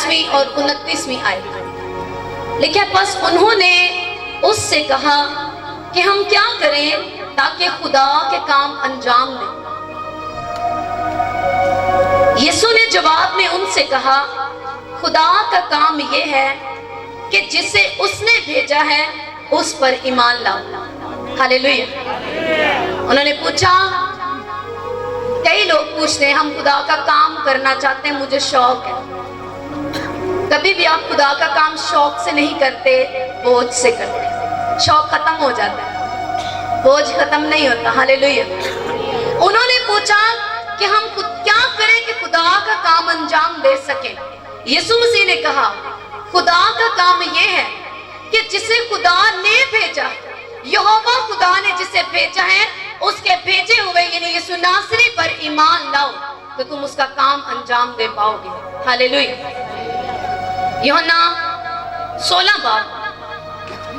28वीं और 29वीं आयत लिखा, बस उन्होंने उससे कहा कि हम क्या करें ताकि खुदा के काम अंजाम दें। यीशु ने जवाब में उनसे कहा, खुदा का काम यह है कि जिसे उसने भेजा है उस पर ईमान लाओ। हालेलुया। उन्होंने पूछा, कई लोग पूछते हैं हम खुदा का काम करना चाहते हैं, मुझे शौक है। कभी भी आप खुदा का काम शौक से नहीं करते, बोझ से करते। शौक खत्म हो जाता है, बोझ खत्म नहीं होता। हालेलुया। उन्होंने पूछा कि हम क्या करें कि खुदा का काम अंजाम दे सके। यीशु मसीह ने कहा, खुदा का काम यह है कि जिसे खुदा ने भेजा, यहोवा खुदा ने जिसे भेजा है, उसके भेजे हुए यानी यीशु नासरी पर ईमान लाओ तो तुम उसका काम अंजाम दे पाओगे। हालेलुया। यूहन्ना 16 बाब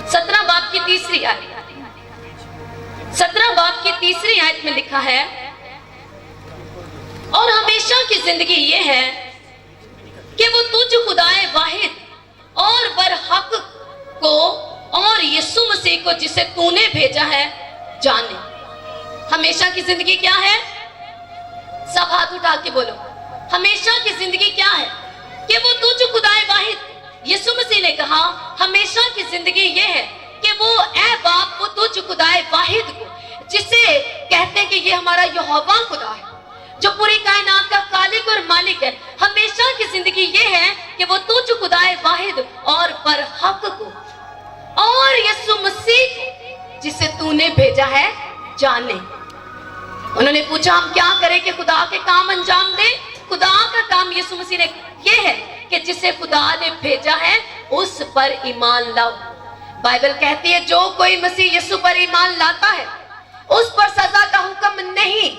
17 बाब की तीसरी आयत, 17 बाब की तीसरी आयत में लिखा है, और हमेशा की जिंदगी ये है कि वो तुझ खुदाए वाहिद और बरहक को और यीशु मसीह को जिसे तूने भेजा है जाने। हमेशा की जिंदगी क्या है? सब हाथ उठा के बोलो, हमेशा की जिंदगी क्या है? कि वो तुझ खुदाए वाहिद। यीशु मसीह ने कहा हमेशा की जिंदगी ये है कि वो ऐ बाप, वो तुझ खुदाए वाहिद को, जिसे कहते हैं कि ये हमारा यहोवा खुदा है, जो पूरी कायनात का खालिक और मालिक है। हमेशा की जिंदगी ये है कि वो तुझ खुदाए वाहिद और बरहक को और यीशु मसीह को जिसे तूने भेजा है जाने। उन्होंने पूछा हम क्या करें कि खुदा के काम अंजाम दें। खुदा का काम यीशु मसीह ने ये है कि जिसे खुदा ने भेजा है उस पर ईमान लाओ। बाइबल कहती है जो कोई मसीह यीशु पर ईमान लाता है उस पर सजा का हुक्म नहीं,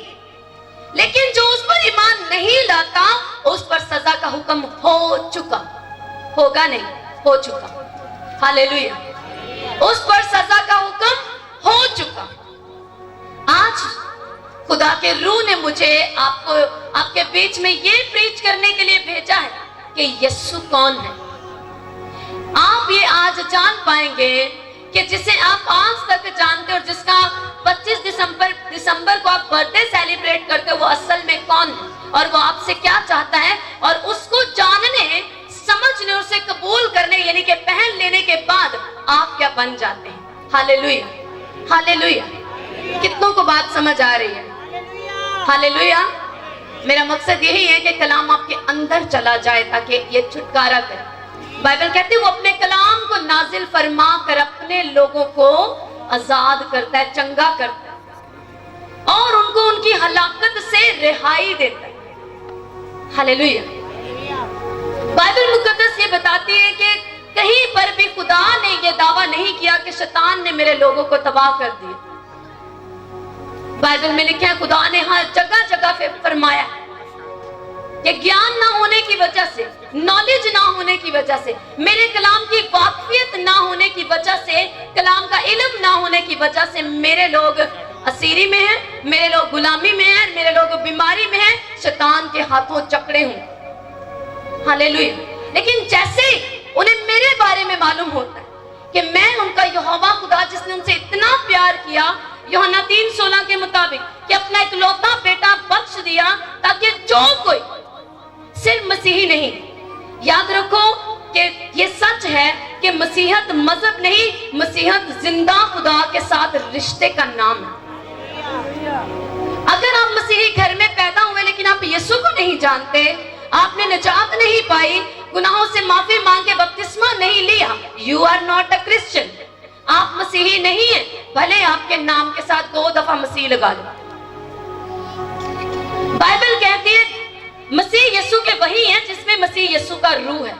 लेकिन जो उस पर ईमान नहीं लाता उस पर सजा का हुक्म हो चुका, होगा नहीं, हो चुका। हालेलुया। उस पर सजा का हुक्म हो चुका। आज खुदा के रूह ने मुझे आपको आपके बीच में ये प्रीच करने के लिए भेजा है कि यीशु कौन है। आप ये आज जान पाएंगे कि जिसे आप आज तक जानते हो और जिसका 25 दिसंबर को आप बर्थडे सेलिब्रेट करते हो, वो असल में कौन है और वो आपसे क्या चाहता है, और उसको जानने, समझने, उसे कबूल करने यानी कि पहन लेने के बाद आप क्या बन जाते हैं। हालेलुया। हालेलुया। कितनों को बात समझ आ रही है? हालेलुया। मेरा मकसद यही है कि कलाम आपके अंदर चला जाए ताकि ये छुटकारा करे। बाइबल कहती है वो अपने कलाम को नाजिल फरमा कर अपने लोगों को आजाद करता है, चंगा करता है और उनको उनकी हलाकत से रिहाई देता है। हालेलुया। बाइबल मुकद्दस ये बताती है कि कहीं पर भी खुदा ने ये दावा नहीं किया कि शैतान ने मेरे लोगों को तबाह कर दिया। बाइबल में लिखा है खुदा ने हर जगह जगह पे फरमाया कि ज्ञान ना होने की वजह से, नॉलेज ना होने की वजह से, मेरे कलाम की वाकफियत ना होने की वजह से, कलाम का इल्म ना होने की वजह से मेरे लोग असीरी में हैं, मेरे लोग गुलामी में हैं, मेरे लोग बीमारी में हैं, शैतान के हाथों जकड़े हूं। हालेलुया। लेकिन जैसे उन्हें मेरे बारे में मालूम होता है कि मैं उनका यहोवा खुदा जिसने उनसे इतना प्यार किया, यूहन्ना 3:16 के मुताबिक कि अपना इकलौता बेटा बख्श दिया ताकि जो कोई सिर्फ मसीही नहीं, याद रखो कि ये सच है कि मसीहत मजहब नहीं, मसीहत जिंदा खुदा के साथ रिश्ते का नाम है। अगर आप मसीही घर में पैदा हुए लेकिन आप यीशु को नहीं जानते, आपने निजात नहीं पाई, गुनाहों से माफी मांग के बपतिस्मा नहीं लिया, you are not a Christian. आप मसीही नहीं है, भले आपके नाम के साथ 2 दफा मसीह लगा लो। बाइबल कहती है मसीह यीशु के वही है जिसमें मसीह यीशु का रूह है।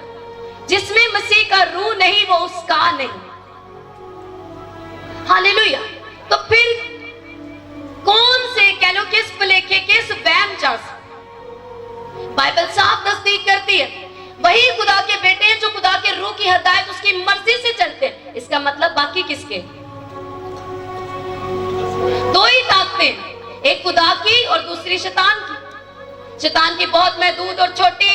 जिसमें मसीह का रूह नहीं वो उसका नहीं। हालेलुया। तो फिर कौन से कह लो किस भलेखे किस वहम जा से? बाइबल साफ तस्दीक करती है वही खुदा के बेटे हैं जो खुदा के रूह की हदायत उसकी मर्जी से चलते हैं। इसका मतलब बाकी किसके? 2 ही ताकतें, एक खुदा की और दूसरी शैतान की। शैतान की बहुत महदूद और छोटी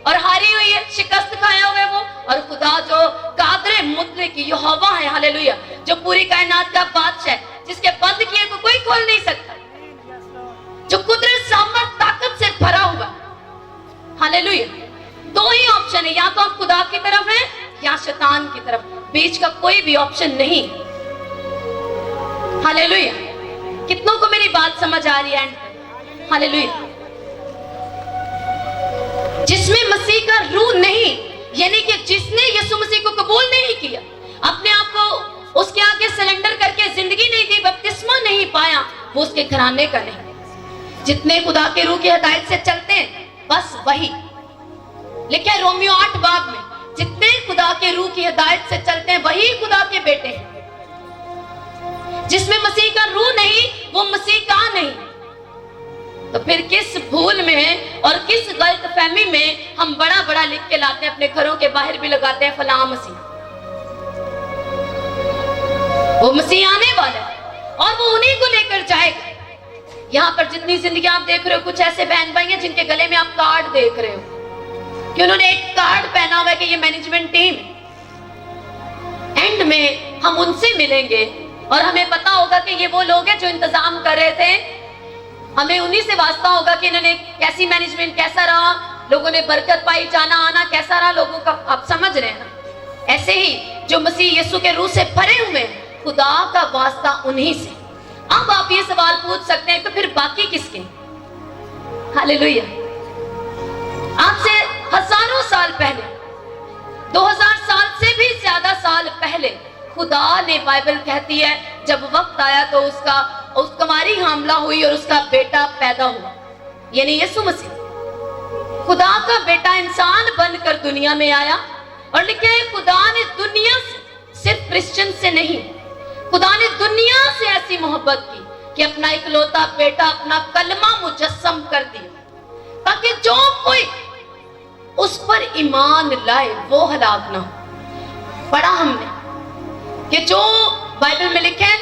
और हारी हुई है, शिकस्त खाया हुआ है वो। और खुदा जो कादरे मुतलक यहोवा है, हालेलुया, जो पूरी कायनात का बादशाह है, जिसके बंद किए को कोई खोल नहीं सकता, जो कुदरत सामर्थ ताकत से भरा हुआ, हालेलुया। दो ही ऑप्शन है, या तो आप खुदा की तरफ हैं या शैतान की तरफ, बीच का कोई भी ऑप्शन नहीं। हालेलुया। कितनों को मेरी बात समझ आ रही है? हालेलुया। जिसमें मसीह का रूह नहीं, यानी कि जिसने यीशु मसीह को कबूल नहीं किया, अपने आप को उसके आगे सरेंडर करके जिंदगी नहीं दी, बपतिस्मा नहीं पाया, वो उसके घराने का नहीं। जितने खुदा के रूह की हिदायत से चलते हैं, बस वही लिखा है रोमियो 8 बाब में, जितने खुदा के रूह की हिदायत से चलते हैं वही खुदा के बेटे हैं। जिसमें मसीह का रूह नहीं, वो मसीह का नहीं। तो फिर किस भूल में और किस गलतफहमी में हम बड़ा बड़ा लिख के लाते हैं, अपने घरों के बाहर भी लगाते हैं फलां मसीह। वो मसीह आने वाला है और वो उन्हीं को लेकर जाएगा। यहाँ पर जितनी जिंदगी आप देख रहे हो, कुछ ऐसे बहन भाई हैं जिनके गले में आप कार्ड देख रहे हो कि उन्होंने एक कार्ड पहना हुआ है कि ये मैनेजमेंट टीम। एंड में हम उनसे मिलेंगे और हमें पता होगा कि ये वो लोग हैं जो इंतजाम कर रहे थे। हमें उन्हीं से वास्ता होगा कि इन्होंने कैसी मैनेजमेंट, कैसा रहा, लोगों ने बरकत पाई, जाना आना कैसा रहा लोगों का, आप समझ रहे हैं ना। ऐसे ही जो मसीह यीशु के रूह से भरे हुए हैं, खुदा का वास्ता उन्हीं से। अब आप ये सवाल पूछ सकते हैं कि फिर बाकी किसके? हालेलुया। आपसे हजारों साल पहले, 2000 साल से भी ज्यादा साल पहले, खुदा ने, बाइबल कहती है, जब वक्त आया तो उसका उस कुमारी हमला हुई और उसका बेटा पैदा हुआ, यानी यीशु मसीह। खुदा का बेटा इंसान बनकर दुनिया में आया और लिखे है खुदा ने दुनिया से, सिर्फ क्रिश्चियन से नहीं, खुदा ने दुनिया से ऐसी मोहब्बत की कि अपना इकलौता बेटा, अपना कलमा मुजस्सम कर दिया, ताकि जो कोई उस पर ईमान लाए वो हलाक ना हो। पढ़ा हमने कि जो बाइबल में लिखे है,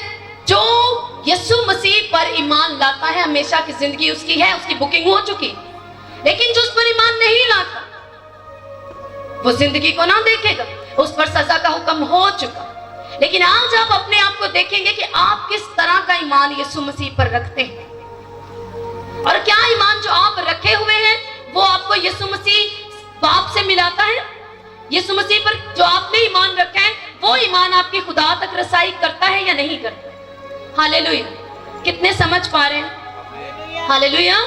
जो यीशु मसीह पर ईमान लाता है हमेशा की जिंदगी उसकी है, उसकी बुकिंग हो चुकी। लेकिन जो उस पर ईमान नहीं लाता वो जिंदगी को ना देखेगा, उस पर सजा का हुक्म हो चुका। लेकिन आज आप अपने आप को देखेंगे कि आप किस तरह का ईमान यीशु मसीह पर रखते हैं, और क्या ईमान जो आप रखे हुए हैं वो आपको यीशु मसीह बाप से मिलाता है। यीशु मसीह पर जो आपने ईमान रखा है वो ईमान आपकी खुदा तक रसाई करता है या नहीं करता? हालेलुया। कितने समझ पा रहे हैं? हालेलुया।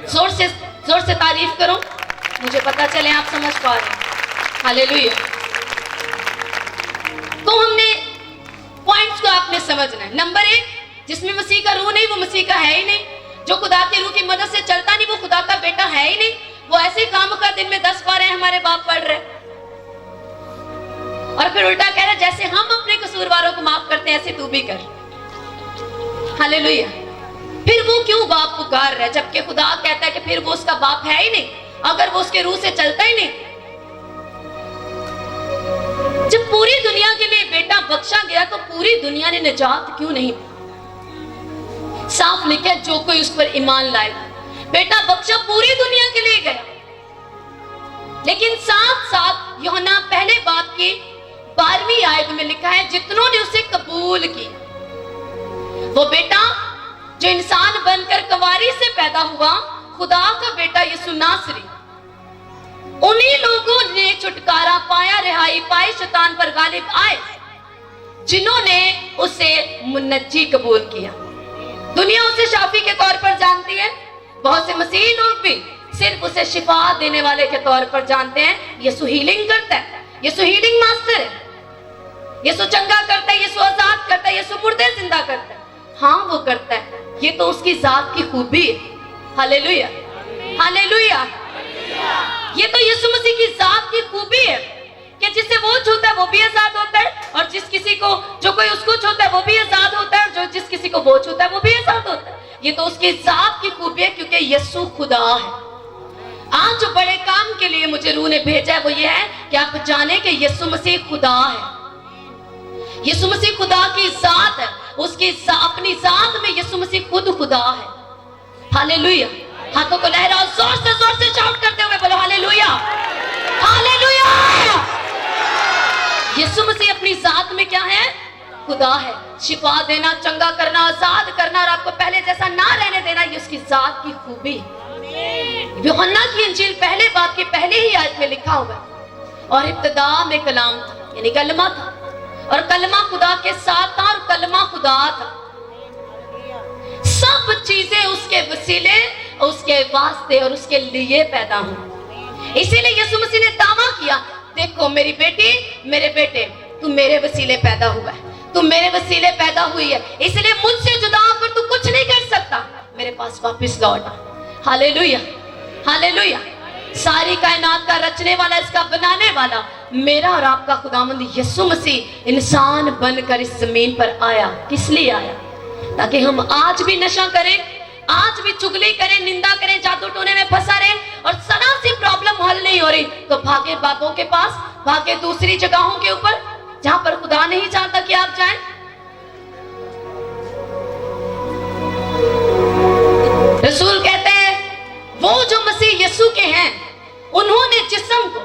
जोर से तारीफ करो, मुझे पता चले आप समझ पा रहे हैं। हालेलुया। तो हमने पॉइंट्स को आपने समझना है। नंबर 1, जिसमें मसीह का रूह नहीं वो मसीह का है ही नहीं। जो खुदा के रूह की मदद से चलता नहीं वो खुदा का बेटा है ही नहीं। वो ऐसे काम का दिन में 10 बार हमारे बाप पढ़ रहे और फिर उल्टा कह रहा है जैसे हम अपने कसूरवारों को माफ करते हैं ऐसे तू भी कर। हालेलुया। फिर वो क्यों बाप पुकार रहा है, जबकि खुदा कहता है कि फिर वो उसका बाप है ही नहीं अगर वो उसके रूह से चलता ही नहीं। जब पूरी दुनिया के लिए बेटा बख्शा गया तो पूरी दुनिया ने निजात क्यों नहीं? साफ लिखा है जो कोई उस पर ईमान लाएगा। बेटा बख्शा पूरी दुनिया के लिए गया, लेकिन साथ साथ यूहन्ना पहले बाब की 12वीं आयत में लिखा है जितनों ने उसे कबूल किया। वो बेटा जो इंसान बनकर कुंवारी से पैदा हुआ, खुदा का बेटा यीशु नासरी, उन्हीं लोगों ने छुटकारा पाया, रिहाई पाई, शैतान पर गालिब आए जिन्होंने उसे मुन्नजी कबूल किया। दुनिया उसे शाफी के तौर पर जानती है, बहुत से मसीही लोग भी सिर्फ उसे शिफा देने वाले के तौर पर जानते हैं। यीशु हीलिंग करता है, यीशु हीलिंग मास्टर है, यीशु चंगा करता है, यीशु आजाद करता है, यीशु मुर्दे जिंदा करता है। हाँ वो करता है, ये तो उसकी जात की खूबी है। Hallelujah, hallelujah. ये तो यीशु मसीह की जात की खूबी है कि जिसे वो छूता है वो भी आजाद होता है, और जिस किसी को, जो कोई उसको छूता है वो भी आजाद होता है, और जो जिस किसी को वो छूता है वो भी आजाद होता है। ये तो उसकी जात की खूबी है, क्योंकि यीशु खुदा है। आज जो बड़े काम के लिए मुझे रूह ने भेजा है वो ये है कि आप जाने कि यीशु मसीह खुदा है। यीशु मसीह खुदा की जात है, उसकी अपनी जात में यीशु मसीह खुद खुदा है। हालेलुया। हाथों को लहराओ, जोर से शाउट करते हुए बोलो हालेलुया, हालेलुया। यीशु मसीह अपनी जात में क्या है? खुदा है। शिफा देना, चंगा करना, आजाद करना और आपको पहले जैसा ना रहने देना, ये उसकी जात की खूबी। यूहन्ना की इंजील पहले बाब की पहले ही आयत में लिखा हुआ है, और इब्तिदा में कलाम था, यानी कलमा था, और कलमा खुदा के साथ था, और कलमा खुदा था। सब चीजें उसके वसीले, उसके वास्ते और उसके लिए पैदा हुई। इसीलिए यीशु मसीह ने दावा किया, देखो मेरी बेटी, मेरे बेटे, तू मेरे वसीले पैदा हुआ है, तू मेरे वसीले पैदा हुई है, इसलिए मुझसे जुदा होकर तू कुछ नहीं कर सकता, मेरे पास वापस लौट आ। Hallelujah, hallelujah. सारी कायनात का रचने वाला, इसका बनाने वाला मेरा और आपका खुदावंद यीशु मसीह इंसान बनकर इस जमीन पर आया। किस लिए आया? ताकि हम आज भी नशा करें, आज भी चुगली करें, निंदा करें, जादू टोने में फंसा रहे, और सदा से प्रॉब्लम हल नहीं हो रही तो भागे बाबों के पास, भागे दूसरी जगहों के ऊपर जहां पर खुदा नहीं चाहता कि आप जाएं। रसूल कहते हैं, वो जो मसीह यीशु के हैं, उन्होंने जिस्म को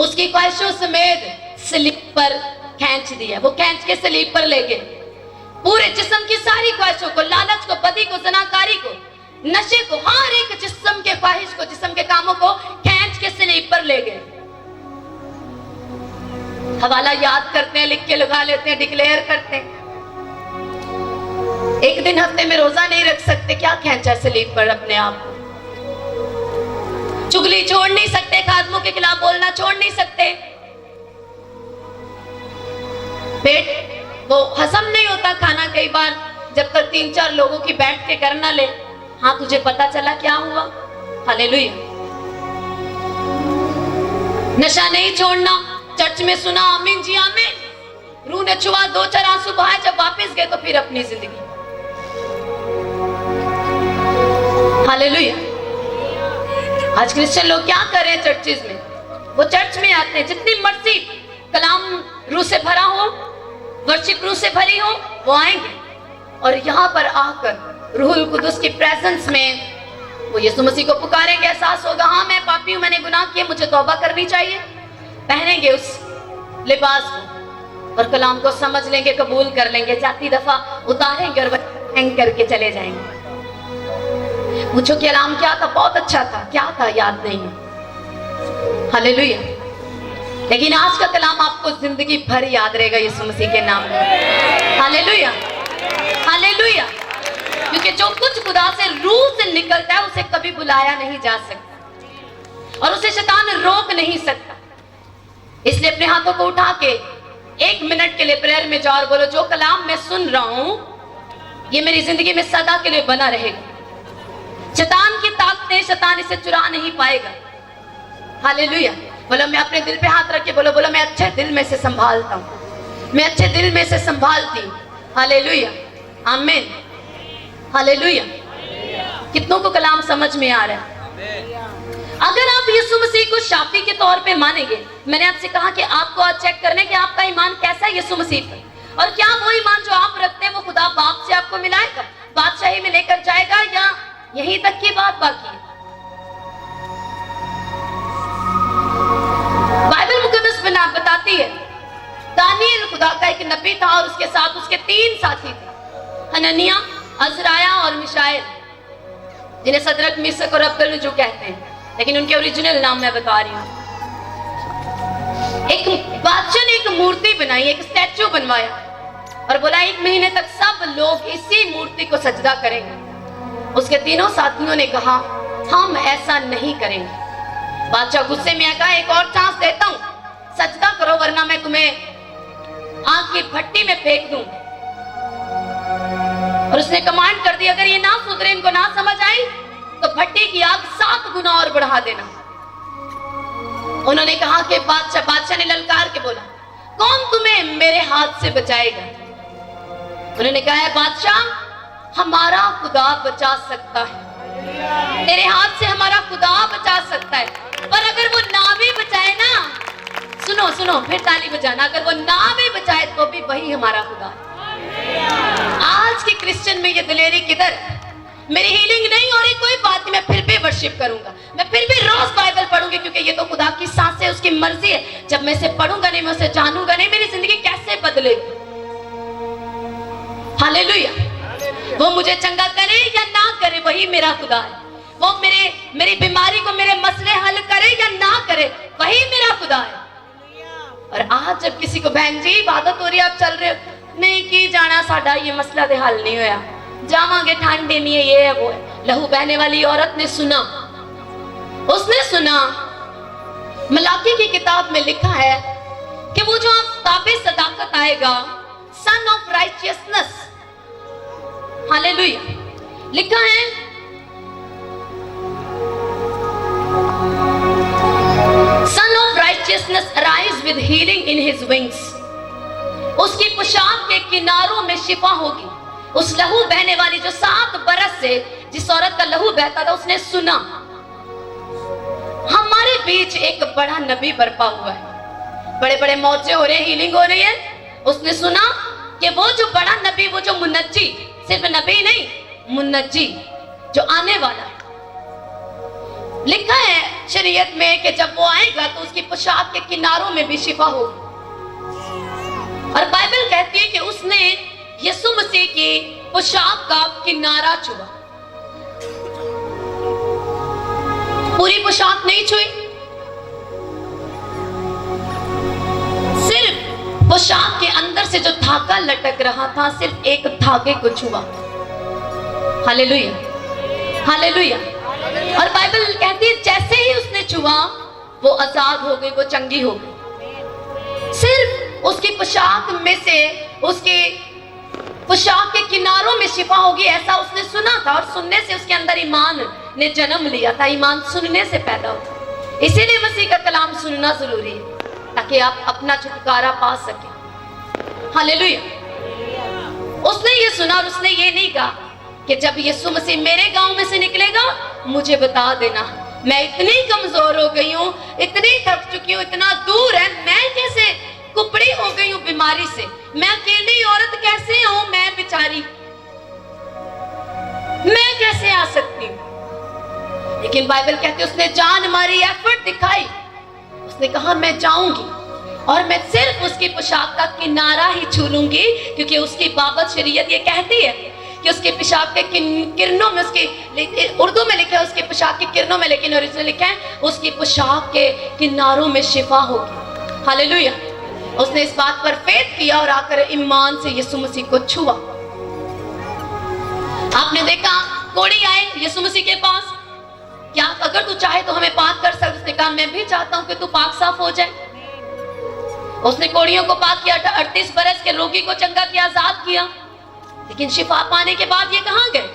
उसकी ख्वाहिशों समेत सलीब पर खींच दिया। वो खींच के सलीब पर ले गए, पूरे जिस्म की सारी ख्वाहिशों को, लालच को, बदी को, जनाकारी को, नशे को, हर एक जिस्म के ख्वाहिश को, जिस्म के कामों को खींच के सलीब पर ले गए। हवाला याद करते हैं, लिख के लगा लेते हैं, डिक्लेयर करते हैं। एक दिन हफ्ते में रोजा नहीं रख सकते, क्या खींचा सलीब पर अपने आप को? चुगली छोड़ नहीं सकते, खादमों के खिलाफ बोलना छोड़ नहीं सकते, पेट वो हजम नहीं होता खाना कई बार जब तक 3-4 लोगों की बैठ के करना ले। हाँ, तुझे पता चला क्या हुआ? हालेलुया। नशा नहीं छोड़ना, चर्च में सुना आमीन जी आमीन, रूह ने छुआ, 2-4 आंसू बहाए, जब वापस गए तो फिर अपनी जिंदगी। हालेलुया। आज क्रिश्चियन लोग क्या कर रहे हैं चर्चेज में? वो चर्च में आते हैं, जितनी मर्जी कलाम रूह से भरा हो, वर्शिप रूह से भरी हो, वो आएंगे और यहाँ पर आकर रूहुल कुदुस की प्रेजेंस में वो यीशु मसीह को पुकारेंगे। एहसास होगा, हाँ मैं पापी हूँ, मैंने गुनाह किया, मुझे तौबा करनी चाहिए। पहनेंगे उस लिबास को और कलाम को समझ लेंगे, कबूल कर लेंगे, जाती दफा उतारेंगे और हैंग करके चले जाएंगे। पूछो कि कलाम क्या था? बहुत अच्छा था। क्या था? याद नहीं है। हालेलुया। लेकिन आज का कलाम आपको जिंदगी भर याद रहेगा यीशु मसीह के नाम में। Hallelujah, hallelujah. क्योंकि जो कुछ खुदा से रूह से निकलता है उसे कभी बुलाया नहीं जा सकता और उसे शैतान रोक नहीं सकता। इसलिए अपने हाथों को उठा के 1 मिनट के लिए प्रेयर में जाओ और बोलो, जो कलाम मैं सुन रहा हूं ये मेरी जिंदगी में सदा के लिए बना रहेगा। शैतान की ताकतें, शैतान इसे चुरा नहीं पाएगा। हालेलुया। बोलो, मैं अपने दिल पे हाथ रख के बोलो, बोलो मैं अच्छे दिल में से संभालता हूँ, मैं अच्छे दिल में से संभालती हूँ। हालेलुया, आमीन, हालेलुया। कितनों को कलाम समझ में आ रहा है? अगर आप यीशु मसीह को शाफी के तौर पे मानेंगे, मैंने आपसे कहा कि आपको आज चेक करना है कि आपका ईमान कैसा है यीशु मसीह पर, और क्या वो ईमान जो आप रखते हैं वो खुदा बाप से आपको मिलाएगा, बादशाही में लेकर जाएगा, या यहीं तक की बात बाकी है? बाइबल मुकद्दस बताती है, दानियल खुदा का एक नबी था और उसके साथ उसके 3 साथी थे, हननिया, अज़राया और मिशाएल, जिन्हें सदरक, मिशक और अबदलनजू कहते हैं, लेकिन उनके ओरिजिनल नाम मैं बता रही हूँ। एक बादशाह ने एक मूर्ति बनाई, एक स्टैचू बनवाया और बोला 1 महीने तक सब लोग इसी मूर्ति को सजदा करेंगे। उसके 3 साथियों ने कहा, हम ऐसा नहीं करेंगे। बादशाह गुस्से में आया, एक और चांस देता हूं, सजदा करो वरना मैं तुम्हें आग की भट्टी में फेंक दूं। और उसने कमांड कर दी, अगर ये ना सुधरे, इनको ना समझ आई तो भट्टी की आग 7 गुना और बढ़ा देना। उन्होंने कहा कि बादशाह ने ललकार के बोला, कौन तुम्हें मेरे हाथ से बचाएगा? उन्होंने कहा, है बादशाह, हमारा खुदा बचा सकता है, तेरे हाथ से हमारा खुदा बचा सकता है, पर अगर वो ना भी बचाए ना, सुनो सुनो, फिर ताली बजाना, अगर वो ना भी बचाए तो भी वही हमारा खुदा है। आज के क्रिश्चियन में ये दिलेरी किधर? मेरी हीलिंग नहीं हो रही, कोई बात नहीं, मैं फिर भी वर्शिप करूंगा, मैं फिर भी रोज बाइबल पढ़ूंगी, क्योंकि ये तो खुदा की सांस है, उसकी मर्जी है। जब मैं इसे पढ़ूंगा नहीं, मैं उसे जानूंगा नहीं, मेरी जिंदगी कैसे बदलेगी? हालेलुया। वो मुझे चंगा करे या ना करे, वही मेरा खुदा है। वो मेरी बीमारी को, मेरे मसले हल करे या ना करे, वही मेरा खुदा है। और आज जब किसी को बहन जी इबादत हो रही है, आप चल रहे हो, नहीं की जाना, साडा ये मसला दे हल नहीं होया, जावांगे, ठंड देनी है, ये है वो है। लहू बहने वाली औरत ने सुना, उसने सुना, मलाकी की किताब में लिखा है कि वो जो आफताबे सदाकत आएगा, सन ऑफ राइचियसनेस, हालेलुया, लिखा है son of righteousness arise with healing in his wings. उसकी पोशाक के किनारों में शिफा होगी। उस लहू बहने वाली जो 7 बरस से जिस औरत का लहू बहता था, उसने सुना हमारे बीच एक बड़ा नबी बरपा हुआ है, बड़े बड़े मौजे हो रहे हैं, हीलिंग हो रही है। उसने सुना कि वो जो बड़ा नबी, वो जो मुन्नजी, सिर्फ नबी नहीं, मुन्नजी जो आने वाला है, लिखा है शरीयत में कि जब वो आएगा तो उसकी पोशाक के किनारों में भी शिफा होगी। और बाइबल कहती है कि उसने यीशु मसीह की पोशाक का किनारा छुआ, पूरी पोशाक नहीं छुई, सिर्फ पोशाक के अंदर से जो धागा लटक रहा था, सिर्फ एक धागे को छुआ। Hallelujah, hallelujah. और बाइबल कहती है जैसे ही उसने छुआ, वो आजाद हो गई, वो चंगी हो गई। सिर्फ उसकी पोशाक में से, उसके पोशाक के किनारों में शिफा होगी, ऐसा उसने सुना था। और सुनने से उसके अंदर ईमान ने जन्म लिया था। ईमान सुनने से पैदा होता, इसीलिए मसीह का कलाम सुनना जरूरी है, ताकि आप अपना छुटकारा पा सके। हालेलुया। उसने ये सुना और उसने ये नहीं कहा कि जब यीशु मसीह मेरे गांव में से निकलेगा, मुझे बता देना, मैं इतनी कमजोर हो गई हूँ, इतनी थक चुकी हूँ, इतना दूर है, मैं कैसे कुपड़ी हो गई हूँ बीमारी से, मैं अकेली औरत कैसे हूँ, मैं बेचारी, मैं कैसे आ सकती हूँ? लेकिन बाइबल कहती है उसने जान मारी, एफर्ट दिखाई, उसने कहा मैं जाऊंगी और मैं सिर्फ उसकी पोशाक का किनारा ही छू लूंगी, क्योंकि उसकी बाबत शरीयत ये कहती है कि उसके पोशाक के किरणों में, उसकी उर्दू में लिखा है उसके पोशाक के किरणों में, लेकिन ओरिजिनल लिखा है उसकी पोशाक के किनारों में शिफा होगी। हालेलुया। उसने इस बात पर फेथ किया और आकर ईमान से यीशु मसीह को छुआ। आपने देखा कोढ़ी आए यीशु मसीह के पास, क्या अगर तू चाहे तो हमें पाक कर सकते? उसने कहा मैं भी चाहता हूं कि तू पाक साफ हो जाए। उसने कोढ़ियों को पाक किया, 38 बरस के रोगी को चंगा किया, आजाद किया। लेकिन शिफा पाने के बाद ये कहां गए?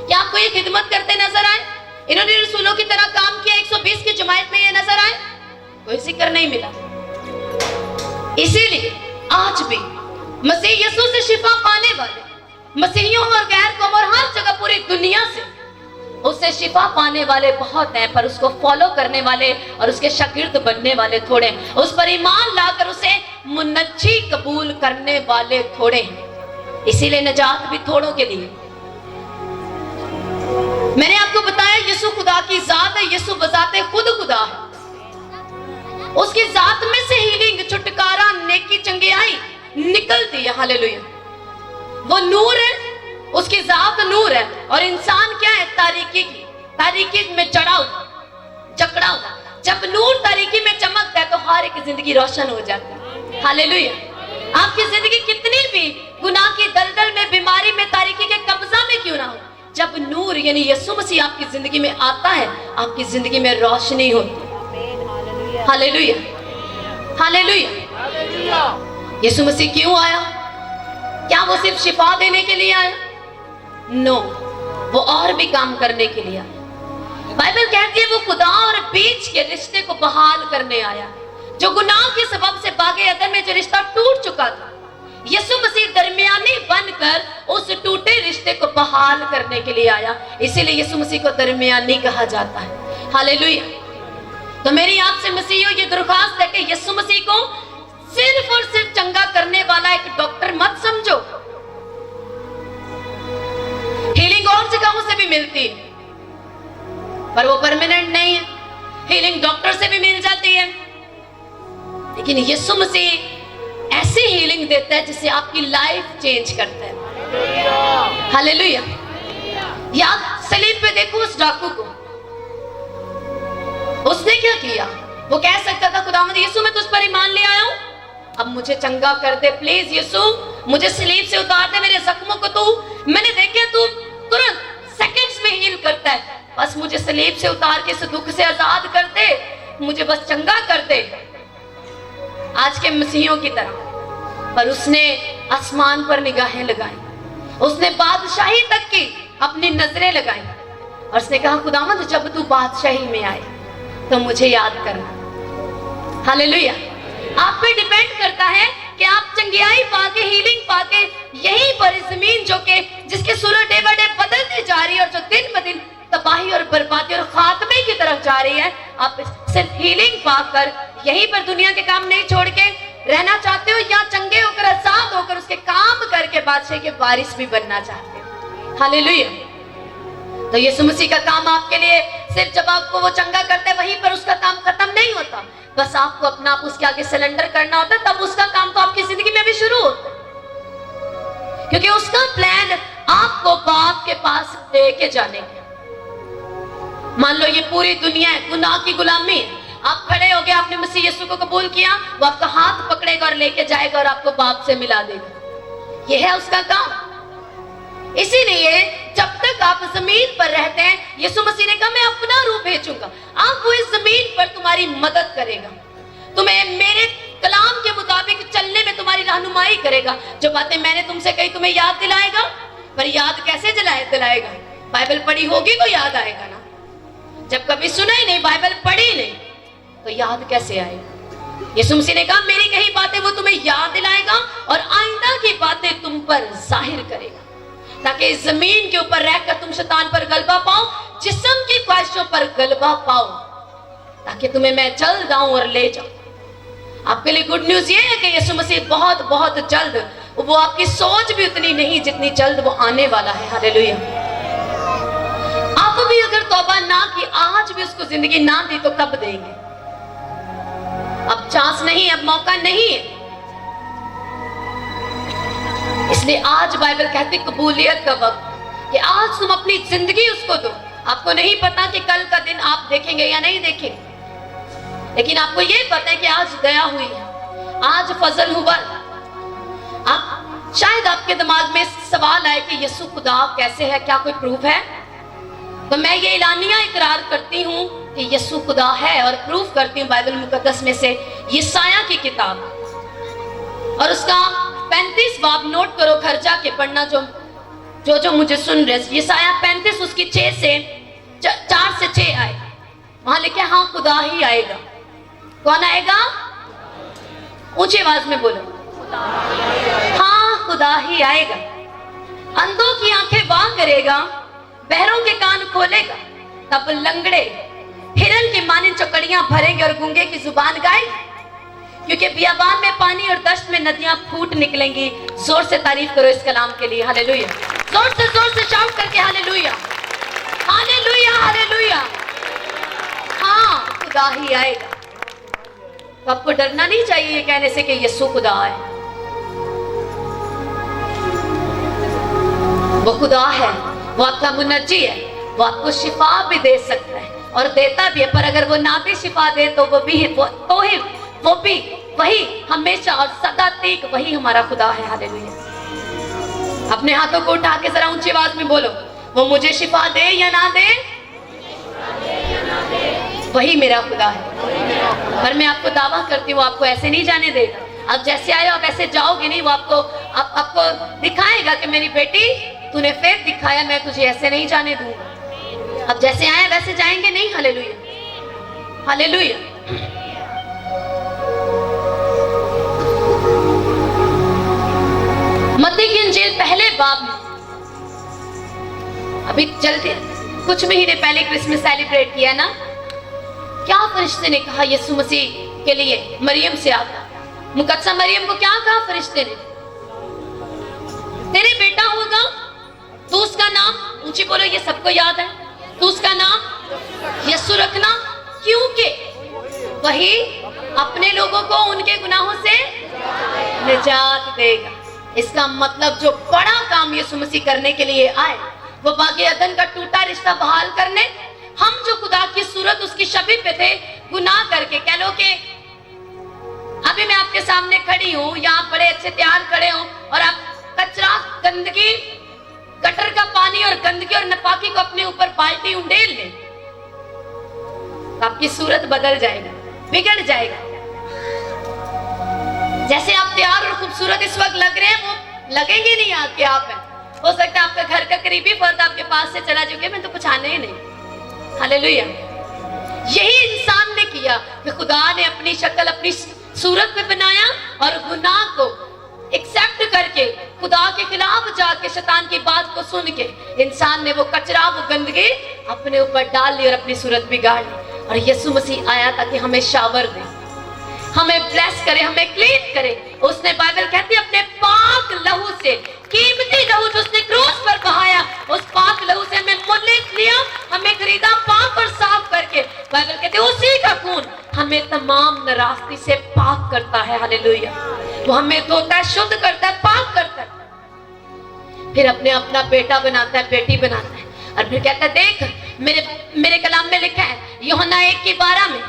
क्या आपको ये खिदमत करते नजर आए? इन्होंने रसूलों की तरह काम किया, 120 की जमायत में ये नजर आए? कोई जिक्र नहीं मिला। इसीलिए आज भी मसीह यीशु से शिफा पाने वाले मसीहियों और गैर कौम और हर जगह पूरी दुनिया से उससे शिफा पाने वाले बहुत हैं, पर उसको फॉलो करने वाले और उसके शागिर्द बनने वाले थोड़े हैं। उस पर ईमान लाकर उसे मुन्नजी कबूल करने वाले थोड़े हैं। इसीलिए नजात भी थोड़ों के लिए। मैंने आपको बताया यीशु खुदा की जात है, यीशु बजाते खुद खुदा है। उसकी जात में से हीलिंग, छुटकारा, नेकी, चंगियाई निकलती है। हालेलुया। वो नूर है, उसकी जात नूर है, और इंसान क्या है? तारीकी की, तारीकी में चढ़ा हुआ, जकड़ा हुआ। जब नूर तारीकी में चमकता है तो हर एक जिंदगी रोशन हो जाती है। हालेलुया। आपकी जिंदगी कितनी भी गुनाह की दलदल में, बीमारी में, तारीकी के कब्जा में क्यों ना हो, जब नूर यानी यीशु मसीह आपकी जिंदगी में आता है, आपकी जिंदगी में रोशनी होती है। Hallelujah, hallelujah. यीशु मसीह क्यों आया? क्या वो सिर्फ शिफा देने के लिए आया? नो, वो और भी काम करने के लिए आया। बाइबल कहती है वो खुदा और बीच के रिश्ते को बहाल करने आया। जो गुनाह के सबब से बागे अदन में जो रिश्ता टूट चुका था, यीशु मसीह दरमियानी बनकर उस टूटे रिश्ते को बहाल करने के लिए आया। इसीलिए यीशु मसीह को दरमियानी कहा जाता है। हालेलुया। तो मेरी आपसे मसीहियों ये दरख्वास्त है कि यीशु मसीह को सिर्फ और सिर्फ चंगा करने वाला एक डॉक्टर मत समझो। हीलिंग और मिलती है, पर वो परमानेंट नहीं है। हीलिंग डॉक्टर से भी मिल जाती है, लेकिन यीशु मसीह ऐसी हीलिंग देता है जिससे आपकी लाइफ चेंज करता है। हालेलुया। याद सलीब पे देखो उस डाकू को, उसने क्या किया? वो कह सकता था खुदावंद यीशु मैं तुझ पर ईमान ले आया हूं, अब मुझे चंगा कर दे प्लीज यीशु, मुझे सलीब से उतार दे मेरे जख्मों को। तू मैंने देखा तू तुरंत सेकंड्स में हील करता है, बस मुझे सलीब से उतार के इस दुख से आजाद कर दे, मुझे बस चंगा कर दे, आज के मसीहियों की तरह। पर उसने आसमान पर निगाहें लगाई, उसने बादशाही तक की अपनी नजरें लगाई, और उसने कहा खुदावंद जब तू बादशाही में आए तो मुझे याद करना। हालेलुया। आप पे डिपेंड करता है कि आप चंगियाई पाके, हीलिंग पाके, यहीं पर जमीन जो के जिसके सूरत डे बाय डे बदलती जा रही है और जो दिन ब दिन तबाही और बर्बादी और खात्मे की तरफ जा रही है, आप सिर्फ हीलिंग पाकर यहीं पर दुनिया के काम नहीं छोड़ के रहना चाहते हो, या चंगे होकर आजाद होकर उसके काम करके बादशाह के वारिस भी बनना चाहते हो। हालेलुया। तो यीशु मसीह का काम आपके लिए सिर्फ जब आपको वो चंगा करते हैं वहीं पर उसका काम खत्म नहीं होता, बस आपको अपना आप उसके आगे सरेंडर करना होता है, तब उसका काम तो आपकी जिंदगी में भी शुरू होता है, क्योंकि उसका प्लान आपको बाप के पास लेके जाने का। मान लो ये पूरी दुनिया है गुनाह की गुलामी, आप खड़े हो गए, आपने मसीह यीशु को कबूल किया, वो आपका हाथ पकड़ेगा और लेके जाएगा और आपको बाप से मिला देगा। यह है उसका काम। इसीलिए जब तक आप जमीन पर रहते हैं, यीशु मसीह ने कहा मैं अपना रूप भेजूंगा, आप वो इस जमीन पर तुम्हारी मदद करेगा, तुम्हें मेरे कलाम के मुताबिक चलने में तुम्हारी रहनुमाई करेगा, जो बातें मैंने तुमसे कही तुम्हें याद दिलाएगा। पर याद कैसे दिलाएगा? बाइबल पढ़ी होगी तो याद आएगा ना, जब कभी सुना ही नहीं, बाइबल पढ़ी नहीं, तो याद कैसे आएगा? यीशु मसीह ने कहा मेरी कही बातें वो तुम्हें याद दिलाएगा और आइंदा की बातें तुम पर जाहिर करेगा, ताकि इस जमीन के ऊपर रहकर तुम शैतान पर गलबा पाओ, जिस्म की ख्वाहिशों पर गलबा पाओ, ताकि तुम्हें मैं चल जाऊं और ले जाऊं। आपके लिए गुड न्यूज ये है कि यीशु मसीह बहुत बहुत जल्द, वो आपकी सोच भी उतनी नहीं जितनी जल्द वो आने वाला है। हालेलुया। आप भी अगर तौबा ना की, आज भी उसको जिंदगी ना दी, तो कब देंगे? अब चांस नहीं, अब मौका नहीं है। इसलिए आज बाइबल कहती कबूलियत का वक्त, कि आज तुम अपनी जिंदगी उसको दो। आपको नहीं पता कि कल का दिन आप देखेंगे या नहीं देखेंगे, लेकिन आपको ये पता है कि आज दया हुई है, आज फजल हुआ। आप शायद आपके दिमाग में सवाल आए कि यीशु खुदा कैसे है, क्या कोई प्रूफ है? तो मैं ये एलानिया इकरार करती हूँ कि यीशु खुदा है, और प्रूफ करती हूँ बाइबल मुकद्दस में से यशायाह की किताब, और उसका 35 बाब नोट करो, घर जाके पढ़ना जो मुझे सुन रहे। यशायाह 35 उसकी 4 से 6 आए, वहां लिखे हाँ खुदा ही आएगा। कौन आएगा? ऊंची आवाज में बोलो, हाँ खुदा ही आएगा। अंधों की आंखें बांध करेगा, बहरों के कान खोलेगा, तब लंगड़े हिरन की मानिंद चौकड़ियां भरेंगे और गूंगे की जुबान गाएगी, क्योंकि बियाबान में पानी और दश्त में नदियां फूट निकलेंगी। जोर से तारीफ करो इस कलाम के लिए। हालेलुया। जोर से शाउट करके हालेलुया, हालेलुया, हालेलुया। हाँ खुदा ही आएगा। तो आपको डरना नहीं चाहिए ये कहने से कि यीशु खुदा है। वो खुदा है, वो आपका मुनज्जी है, वो आपको शिफा भी दे सकता है और देता भी है। पर अगर वो ना भी शिफा दे तो वो भी वही हमेशा और सदा तक वही हमारा खुदा है। हालेलुया। अपने हाथों को उठा के जरा ऊंची आवाज में बोलो, वो मुझे शिफा दे या ना दे, वही मेरा खुदा है। पर मैं आपको दावा करती हूँ, आपको ऐसे नहीं जाने देगा। आप जैसे आए हो वैसे जाओगे नहीं। वो आपको दिखाएगा कि मेरी बेटी तूने फेथ दिखाया, मैं तुझे ऐसे नहीं जाने दूंगा। अब जैसे आए वैसे जाएंगे नहीं। Hallelujah, hallelujah. मत्ती की इंजील पहले बाब में, अभी चलते कुछ महीने पहले क्रिसमस सेलिब्रेट किया ना, क्या फरिश्ते ने कहा यीशु मसीह के लिए मरियम से आता। मुकद्दसा मरियम को क्या कहा फरिश्ते ने? तेरे बेटा होगा तो उसका नाम, ऊंची बोलो ये सबको याद है, तो उसका नाम यीशु रखना, क्योंकि वही अपने लोगों को उनके गुनाहों से निजात देगा। इसका मतलब जो बड़ा काम यीशु मसीह करने के लिए आए, वो बागे अदन का टूटा रिश्ता बहाल करने, हम जो खुदा की सूरत उसकी शबीह पे थे, गुनाह करके, कह लो कि अभी मैं आपके सामने खड़ी हूं, यहाँ बड़े अच्छे तैयार खड़े हूं, और आप कचरा, गंदगी, गटर का पानी और गंदगी और नापाकी को अपने ऊपर बाल्टी उंडेल ले, तो आपकी सूरत बदल जाएगा, बिगड़ जाएगा। जैसे आप तैयार और खूबसूरत इस वक्त लग रहे हैं, वो लगेंगे नहीं आपके आप हैं। हो सकता है आपका घर का करीबी फर्द आपके पास से चला जाए, मैं तो कुछ आने ही नहीं। हालेलुया। यही इंसान ने किया कि खुदा ने अपनी शक्ल, अपनी सूरत पे बनाया, और गुनाह को एक्सेप्ट करके, खुदा के खिलाफ जाके, शैतान की बात को सुन के, इंसान ने वो कचरा, वो गंदगी अपने ऊपर डाल ली और अपनी सूरत बिगाड़ ली। और यीशु मसीह आया ताकि हमें शावर दे, हमें ब्लेस करे, हमें क्लीन करे। उसने, बाइबल कहती है, अपने पाक लहू से, कीमती लहू जो उसने क्रूस पर बहाया, उस पाक लहू से हमें मुल्ले लिया, हमें खरीदा, पाक और साफ करके। बाइबल कहती है उसी का खून हमें तमाम नाराजगी से पाक करता है। हालेलुया। वो हमें धोता है, शुद्ध करता है, पाक करता है, फिर अपना बेटा बनाता है, बेटी बनाता है, और फिर कहता है, देख मेरे कलाम में लिखा है, यूहन्ना 1:12 में,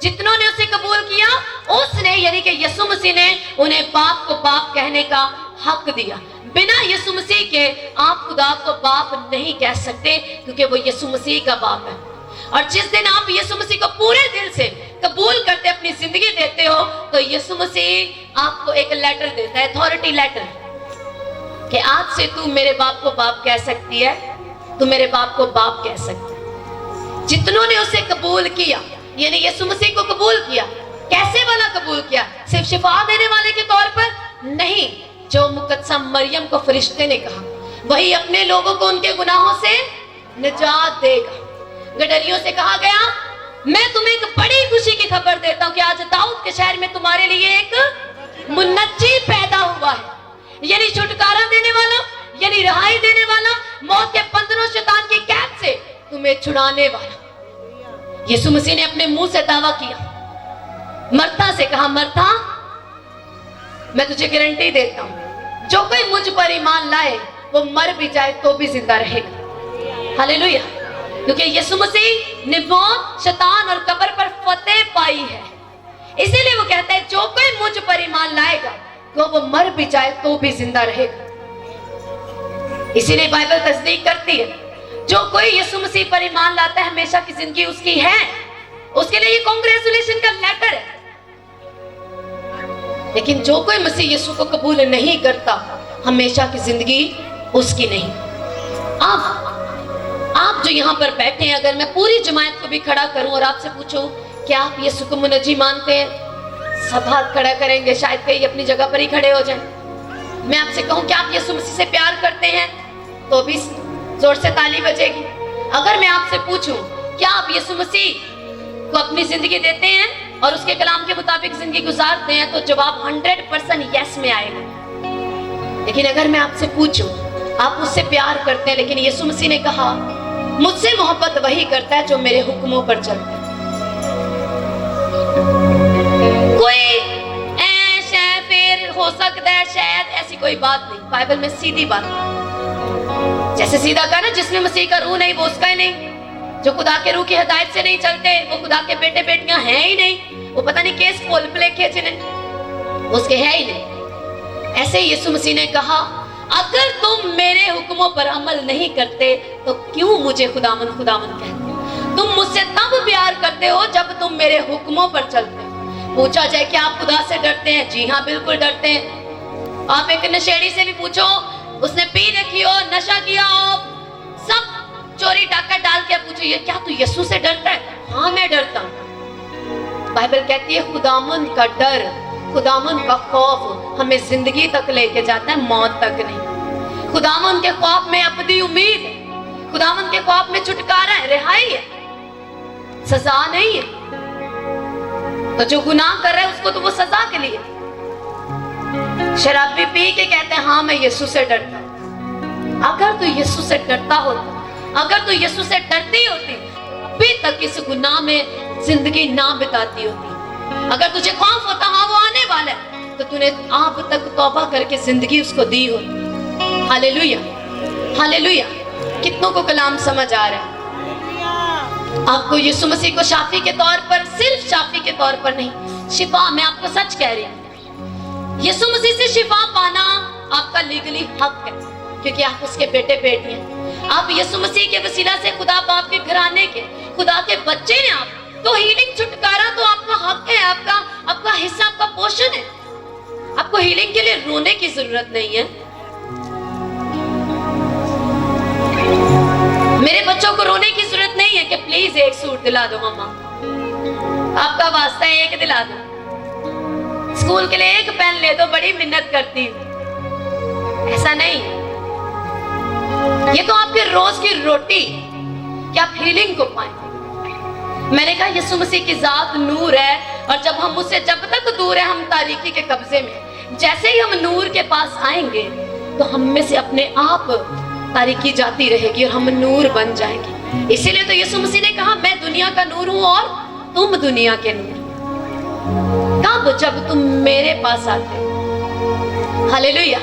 जितनों ने उसे कबूल किया, उसने, यानी कि यीशु मसीह ने उन्हें बाप को बाप कहने का हक दिया। बिना यीशु मसीह के आप खुदा को बाप नहीं कह सकते, क्योंकि वो यीशु मसीह का बाप है। और जिस दिन आप यीशु मसीह को पूरे दिल से कबूल करते, अपनी जिंदगी देते हो, तो यीशु मसीह आपको एक लेटर देता है, अथॉरिटी लेटर, कि आज से तू मेरे बाप को बाप कह सकती है, तू मेरे बाप को बाप कह सकती है। जितनों ने उसे कबूल किया, यानी यीशु मसीह को कबूल किया, कैसे वाला कबूल किया? सिर्फ शिफा देने वाले के तौर पर नहीं, जो मुकद्दसा मरियम को फरिश्ते ने कहा, वही अपने लोगों को उनके गुनाहों से निजात देगा। गडरियों से कहा गया, मैं तुम्हें एक बड़ी खुशी की खबर देता हूं कि आज दाऊद के शहर में तुम्हारे लिए एक मुन्नजी पैदा हुआ है, यानी छुटकारा देने वाला, यानी रिहाई देने वाला, मौत के बंधनों, शैतान की कैद से तुम्हें छुड़ाने वाला। यीशु मसीह ने अपने मुंह से दावा किया, मरथा से कहा, मरथा मैं तुझे गारंटी देता हूं, जो कोई मुझ पर ईमान लाए, वो मर भी जाए तो भी जिंदा रहेगा। हालेलुया। क्योंकि यीशु मसीह ने मौत, शैतान और कब्र पर फतेह पाई है, इसीलिए वो कहता है, जो कोई मुझ पर ईमान लाएगा, तो वो मर भी जाए तो भी जिंदा रहेगा। इसीलिए बाइबल तस्दीक करती है, जो कोई यीशु मसीह पर ईमान लाता है, हमेशा की जिंदगी उसकी है, उसके लिए ये कांग्रेचुलेशन का लेटर है। लेकिन जो कोई मसीह यीशु को कबूल नहीं करता, हमेशा की जिंदगी उसकी नहीं। आप जो यहाँ पर बैठे हैं, अगर मैं पूरी जमात को भी खड़ा करूं और आपसे पूछूं, क्या आप यीशु को मुनज्जी मानते हैं? सब हाथ खड़ा करेंगे, शायद कहीं अपनी जगह पर ही खड़े हो जाएं। मैं आपसे कहूं, क्या आप यीशु मसीह से प्यार करते हैं? तो भी जोर से ताली बजेगी। अगर मैं आपसे पूछूं, क्या आप यीशु मसीह को अपनी जिंदगी देते हैं और उसके कलाम के मुताबिक जिंदगी गुजारते हैं, तो जवाब 100% यस में आएगा। लेकिन अगर मैं आपसे पूछूं, आप मुझसे प्यार करते हैं, लेकिन यीशु मसीह ने कहा, मुझसे मोहब्बत वही करता है जो मेरे हुक्मों पर चलता है। कोई ऐसा फिर हो सकता है, शायद, ऐसी कोई बात नहीं। बाइबल में सीधी बात, जैसे सीधा कहा ना, जिसमें मसीह का रूह नहीं वो उसका ही नहीं। जो खुदा के रूह की हिदायत से नहीं चलते, वो खुदा के बेटे बेटियां हैं ही नहीं। वो पता नहीं केस पोल प्ले खींचे नहीं, उसके है ही नहीं। ऐसे ही यीशु मसीह ने कहा, अगर तुम मेरे हुक्मों पर अमल नहीं करते, तो क्यों मुझे खुदावंद खुदावंद कहते हो? तुम मुझसे तब प्यार करते हो जब तुम मेरे हुक्मों पर चलते हो। पूछा जाए कि आप खुदा से डरते हैं? जी हाँ, बिल्कुल डरते हैं। आप एक नशेड़ी से भी पूछो, उसने पी रखी हो, नशा किया हो, सब चोरी डाका डाल के पूछो, ये क्या तू यीशु से डरता है? हाँ, मैं डरता हूँ। बाइबल कहती है, खुदावंद का डर, खुदावंद का खौफ हमें जिंदगी तक लेके जाता है, मौत तक नहीं। खुदावंद के खौफ में अबदी उम्मीद है, खुदावंद के खौफ में छुटकारा है, रिहाई है, सजा नहीं है। तो जो गुनाह कर रहा है उसको तो वो सजा के लिए। शराबी पी के कहते हैं, हाँ मैं यीशु से डरता हूं। अगर तू यीशु से डरता हो, अगर तू यीशु से डरती होती, अभी तक इस गुनाह में जिंदगी ना बिताती होती। अगर तुझे खौफ होता हाँ वो आने वाला है, तो तूने आप तक तौबा करके जिंदगी उसको दी होती। Hallelujah, hallelujah. कितनों को कलाम समझ आ रहा है? आपको यीशु मसीह को शाफी के तौर पर, सिर्फ शाफी के तौर पर नहीं, शिफा, मैं आपको सच कह रही हूँ, यीशु मसीह से शिफा पाना आपका लीगली हक है, क्योंकि आप उसके बेटे बेटी हैं। आप यीशु मसीह के वसीला से खुदा बाप के घराने के, खुदा के बच्चे हैं आप, तो हीलिंग, छुटकारा तो आपका हक है, आपका हिस्सा, आपका पोषण है। आपको हीलिंग के लिए रोने की जरूरत नहीं है। मेरे बच्चों को रोने की जरूरत नहीं है कि प्लीज एक सूट दिला दो मम्मा, आपका वास्ता है एक दिला दो, स्कूल के लिए एक पेन ले दो, बड़ी मिन्नत करती हूं। ऐसा नहीं, ये तो आपके रोज की रोटी कि आप हीलिंग को पाए। मैंने कहा यीशु मसीह की जात नूर है, और जब हम उससे जब तक दूर है हम तारीकी के कब्जे में। जैसे ही हम नूर के पास आएंगे तो हम में से अपने आप तारीकी जाती रहेगी और हम नूर बन जाएंगे। इसीलिए तो यीशु मसीह ने कहा मैं दुनिया का नूर हूं और तुम दुनिया के नूर। कब? जब तुम मेरे पास आते। Hallelujah,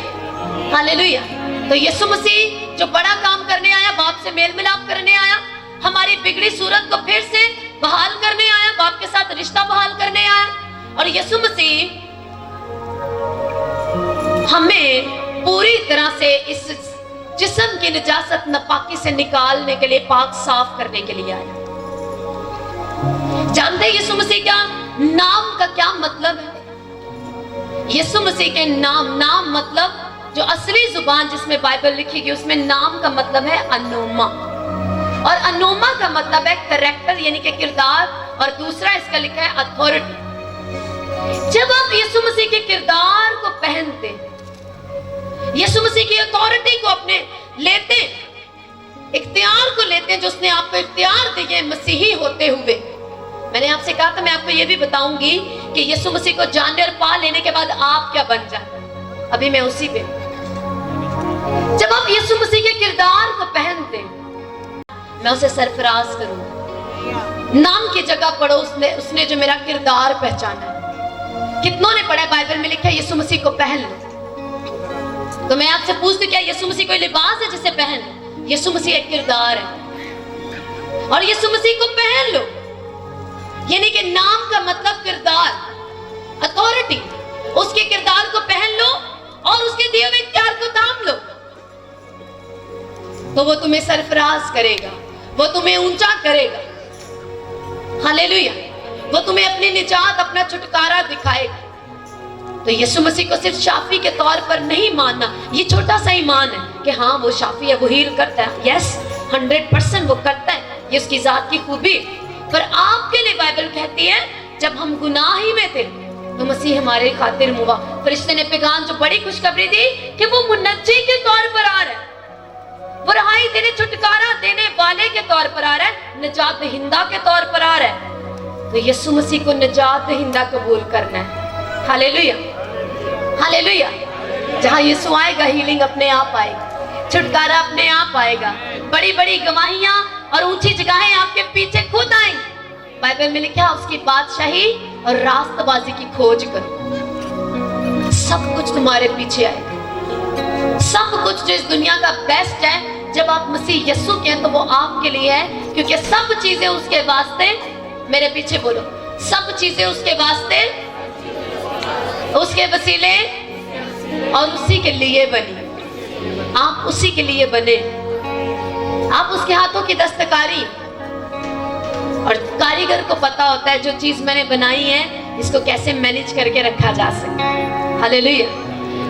hallelujah. तो यीशु मसीह जो बड़ा काम करने आया, बाप से मेल मिलाप करने आया, हमारी बिगड़ी सूरत को फिर से बहाल करने आया, बाप के साथ रिश्ता बहाल करने आया। और यीशु मसीह हमें पूरी तरह से इस जिस्म की निजासत नापाकी से निकालने के लिए, पाक साफ करने के लिए आया। जानते हैं यीशु मसीह का नाम का क्या मतलब है? यीशु मसीह के नाम मतलब, जो असली जुबान जिसमें बाइबल लिखी गई उसमें नाम का मतलब है अनोमा, और अनोमा का मतलब है कैरेक्टर यानी कि किरदार, और दूसरा इसका लिखा है अथॉरिटी। जब आप यीशु मसीह के किरदार को पहनते, यीशु मसीह की अथॉरिटी को अपने लेते, इख्तियार को लेते हैं जो उसने आपको इख्तियार दिए मसीही होते हुए। मैंने आपसे कहा था मैं आपको यह भी बताऊंगी कि यीशु मसीह को जानने और पा लेने के बाद आप क्या बन जाते। अभी मैं उसी पे, जब आप यीशु मसीह के किरदार को पहनते, मैं उसे सरफराज करूं। नाम की जगह पढ़ो, उसने जो मेरा किरदार पहचाना है। कितनों ने पढ़ा? बाइबल में लिखा है यीशु मसीह को पहन लो। तो मैं आपसे पूछती, क्या यीशु मसीह कोई लिबास है जिसे पहन लो? यीशु मसीह एक किरदार है, और यीशु मसीह को पहन लो यानी कि नाम का मतलब किरदार, अथॉरिटी। उसके किरदार को पहन लो और उसके दिए हुए इख्तियार को थाम लो, तो वो तुम्हें सरफराज करेगा, वो तुम्हें ऊंचा करेगा। हालेलुया। वो तुम्हें अपनी निजात, अपना छुटकारा दिखाएगा। तो यीशु मसीह को सिर्फ शाफी के तौर पर नहीं मानना, ये छोटा सा ईमान है कि हाँ वो शाफी है, वो हील करता है। यस, 100% वो करता है, ये उसकी जात की खूबी। पर आपके लिए बाइबल कहती है जब हम गुनाह ही में थे तो मसीह हमारे खातिर हुआ। फरिश्ते ने पैगाम जो बड़ी खुशखबरी दी कि वो मुन्नजी के तौर पर आ रहा है, वो रहाई देने, छुटकारा देने वाले के तौर पर आ रहा है, निजात दहिंदा के तौर पर आ रहा है। तो यीशु मसीह को निजात दहिंदा कबूल करना है। Hallelujah, hallelujah. जहां यीशु आएगा हीलिंग अपने आप आएगी, छुटकारा अपने आप आएगा। बड़ी बड़ी गवाहियां और ऊंची जगहें आपके पीछे खुद आएंगी। बाइबल में लिखा है उसकी बादशाही और रास्तबाजी की खोज करो, सब कुछ तुम्हारे पीछे आएगा। सब कुछ जो इस दुनिया का बेस्ट है, जब आप मसीह यीशु के हैं तो वो आपके लिए है, क्योंकि सब चीजें उसके वास्ते, मेरे पीछे बोलो, सब चीजें उसके वास्ते, उसके वसीले और उसी के लिए बनी। आप उसी के लिए बने, आप उसके हाथों की दस्तकारी। और कारीगर को पता होता है जो चीज मैंने बनाई है इसको कैसे मैनेज करके रखा जा सके। हालेलुया।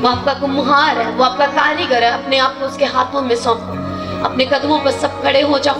वो आपका कुम्हार है, वो आपका कारीगर है। अपने आप को उसके हाथों में सौंपो, अपने कदमों पर सब खड़े हो जाओ।